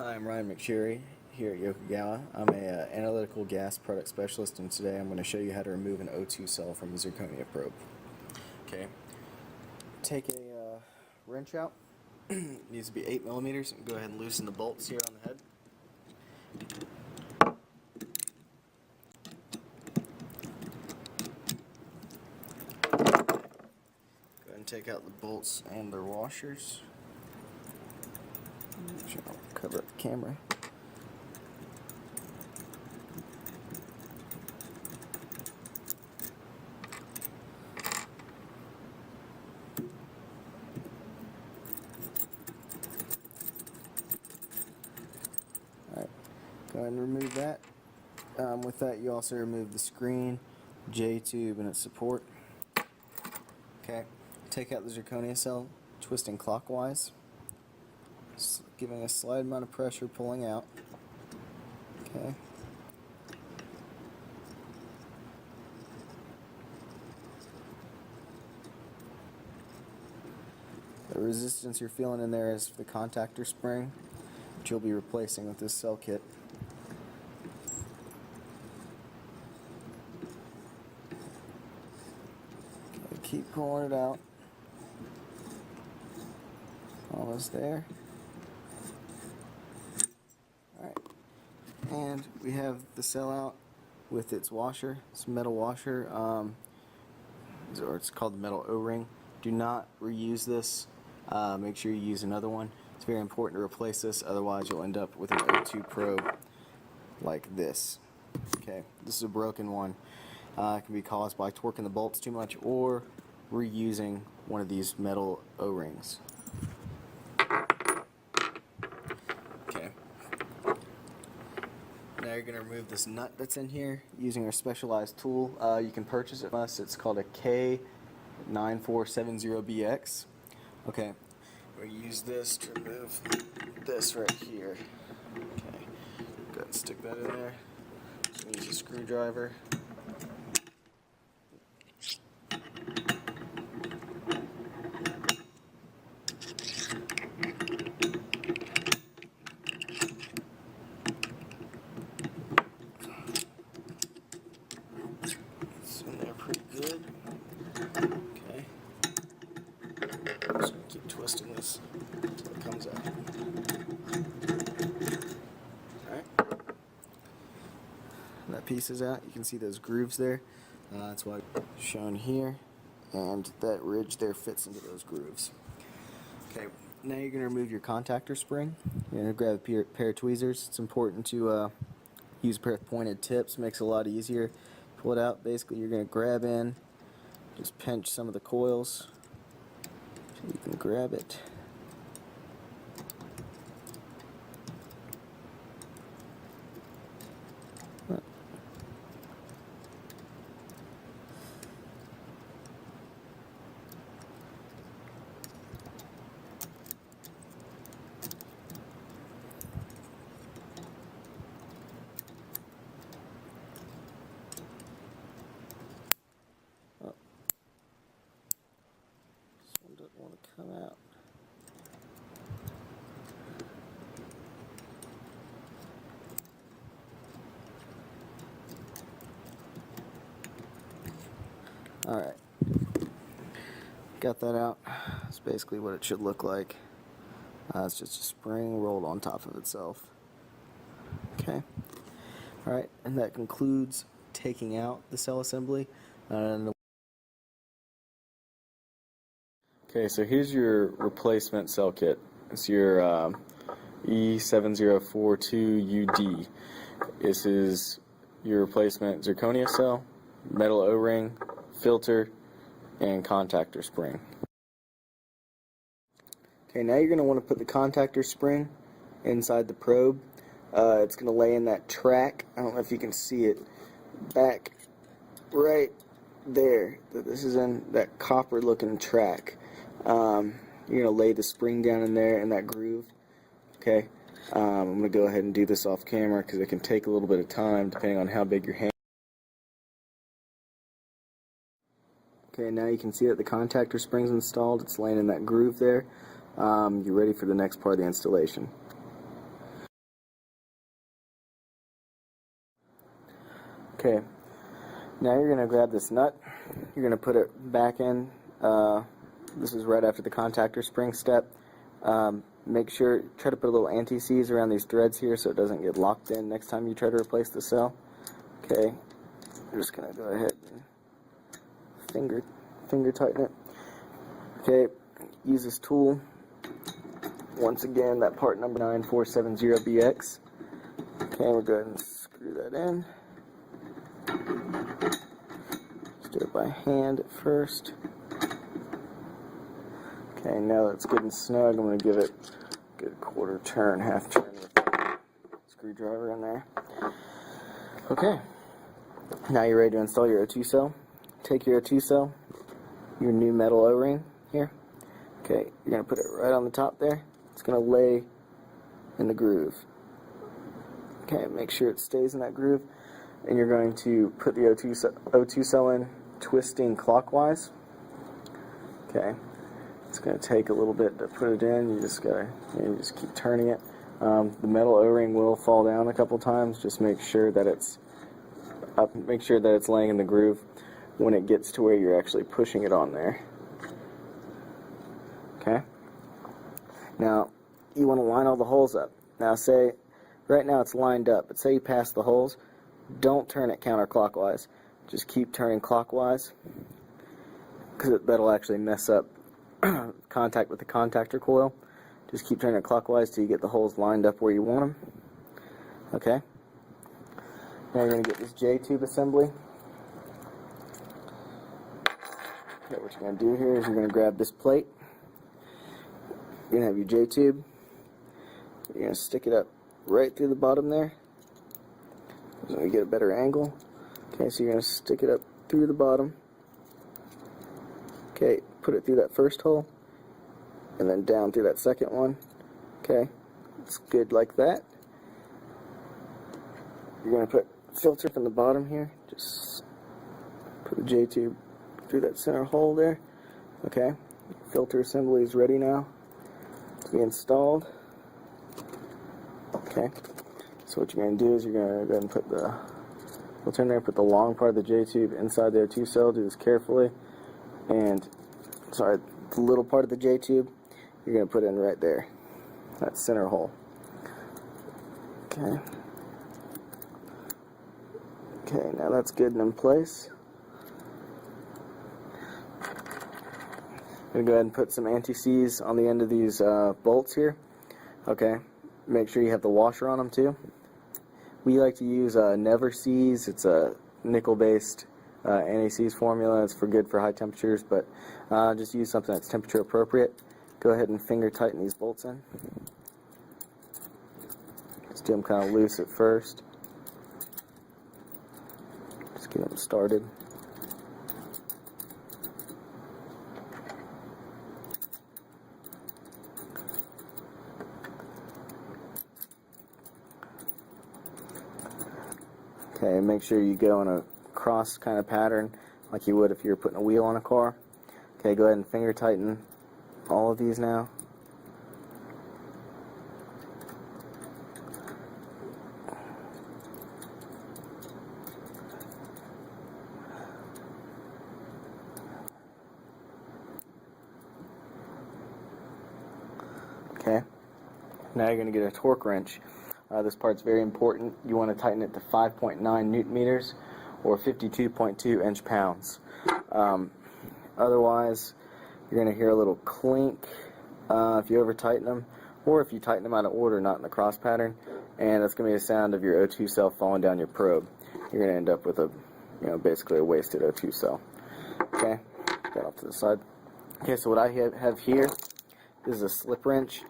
Hi, I'm Ryan McSherry here at Yokogawa. I'm an analytical gas product specialist, and today I'm going to show you how to remove an O2 cell from a zirconia probe. Okay, take a wrench out. It needs to be 8 millimeters. Go ahead and loosen the bolts here on the head. Go ahead and take out the bolts and their washers. I'll cover up the camera. Alright, go ahead and remove that. With that, you also remove the screen, J-tube, and its support. Okay, take out the zirconia cell, twisting clockwise, giving a slight amount of pressure, pulling out. Okay. The resistance you're feeling in there is the contactor spring, which you'll be replacing with this cell kit. Okay, keep pulling it out. Almost there. Alright. And we have the cell out with its washer. It's a metal washer, or it's called the metal O-ring. Do not reuse this. Make sure you use another one. It's very important to replace this, otherwise you'll end up with an O2 probe like this. Okay, this is a broken one. It can be caused by torquing the bolts too much or reusing one of these metal O-rings. Okay. Now you're going to remove this nut that's in here using our specialized tool. You can purchase it from us. It's called a K9470BX. Okay, we use this to remove this right here. Okay, go ahead and stick that in there. So we use a screwdriver. It's in there pretty good. Okay. Just keep twisting this until it comes out. Alright. That piece is out. You can see those grooves there. That's why it's shown here. And that ridge there fits into those grooves. Okay, now you're going to remove your contactor spring. You're going to grab a pair of tweezers. It's important to use a pair of pointed tips. Makes it a lot easier. Pull it out. Basically, you're going to grab in, just pinch some of the coils so you can grab it. This one doesn't want to come out. Alright, got that out. That's basically what it should look like. It's just a spring rolled on top of itself. Okay. Alright, and that concludes taking out the cell assembly. Okay, so here's your replacement cell kit. It's your E7042UD. This is your replacement zirconia cell, metal O-ring, filter, and contactor spring. Okay, now you're going to want to put the contactor spring inside the probe. It's going to lay in that track. I don't know if you can see it back right there. This is in that copper looking track. You're going to lay the spring down in there in that groove. Okay, I'm going to go ahead and do this off camera because it can take a little bit of time depending on how big your hand. Okay, now you can see that the contactor spring's installed. It's laying in that groove there. You're ready for the next part of the installation. Okay, now you're going to grab this nut, you're going to put it back in, this is right after the contactor spring step. Make sure, try to put a little anti-seize around these threads here so it doesn't get locked in next time you try to replace the cell. Okay, I'm just going to go ahead and finger tighten it. Okay, use this tool. Once again, that part number 9470BX. Okay, we'll go ahead and screw that in. Just do it by hand at first. Okay, now that it's good and snug, I'm going to give it a good quarter turn, half turn with the screwdriver in there. Okay, now you're ready to install your O2 cell. Take your O2 cell, your new metal O-ring here. Okay, you're going to put it right on the top there. It's going to lay in the groove. Okay, make sure it stays in that groove. And you're going to put the O2 cell in, twisting clockwise. Okay, it's going to take a little bit to put it in. You just keep turning it. The metal O-ring will fall down a couple times. Just make sure that it's up. Make sure that it's laying in the groove when it gets to where you're actually pushing it on there. Okay. Now you want to line all the holes up. Now say, right now it's lined up, but say you pass the holes, don't turn it counterclockwise. Just keep turning clockwise, because that'll actually mess up contact with the contactor coil. Just keep turning it clockwise till you get the holes lined up where you want them. Okay. Now you're going to get this J-tube assembly. Okay, what you're going to do here is you're going to grab this plate. You're going to have your J-tube. You're going to stick it up right through the bottom there. So you get a better angle. Okay, so you're going to stick it up through the bottom. Okay, put it through that first hole, and then down through that second one. Okay, it's good like that. You're going to put filter from the bottom here. Just put the J-tube through that center hole there. Okay, filter assembly is ready now to be installed. Okay, so what you're going to do is you're going to go ahead and put the filter in there, put the long part of the J-tube inside the O2 cell. Do this carefully. And, sorry, the little part of the J-tube, you're going to put in right there, that center hole. Okay. Okay, now that's good and in place. I'm going to go ahead and put some anti-seize on the end of these bolts here. Okay, make sure you have the washer on them too. We like to use Never Seize. It's a nickel-based anti-seize formula. It's good for high temperatures, but just use something that's temperature appropriate. Go ahead and finger tighten these bolts in. Just do them kind of loose at first. Just get them started. Okay, make sure you go in a cross kind of pattern like you would if you were putting a wheel on a car. Okay, go ahead and finger tighten all of these now. Okay, now you're going to get a torque wrench. This part's very important. You want to tighten it to 5.9 newton meters or 52.2 inch-pounds. Otherwise, you're going to hear a little clink if you over tighten them, or if you tighten them out of order, not in the cross pattern, and that's going to be the sound of your O2 cell falling down your probe. You're going to end up with a, basically a wasted O2 cell. Okay, put that off to the side. Okay, so what I have here is a slip wrench.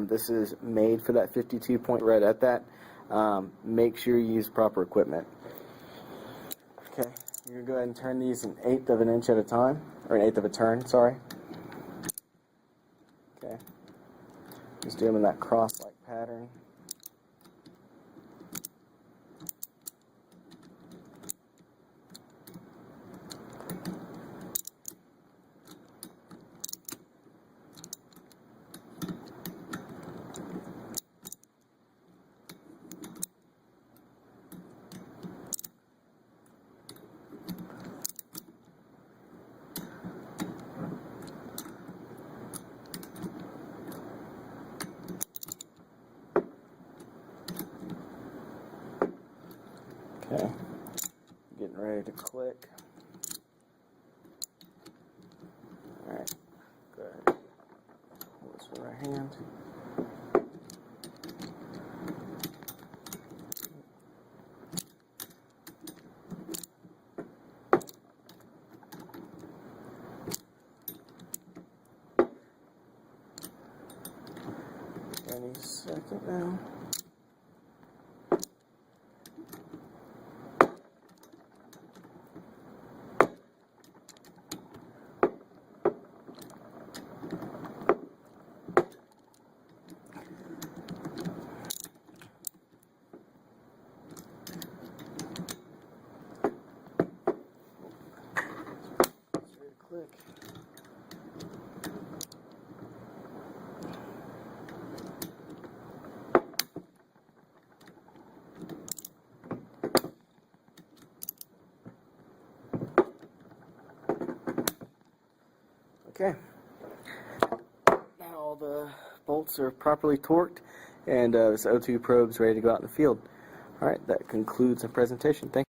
This is made for that 52 point right at that. Make sure you use proper equipment. Okay, you're going to go ahead and turn these 1/8 of an inch at a time, or 1/8 of a turn, sorry. Okay, just do them in that cross-like pattern. Okay, getting ready to click. Alright, go ahead. Hold this with our hand. Any second now. Click. Okay. Now all the bolts are properly torqued, and this O2 probe is ready to go out in the field. All right, that concludes the presentation. Thank you.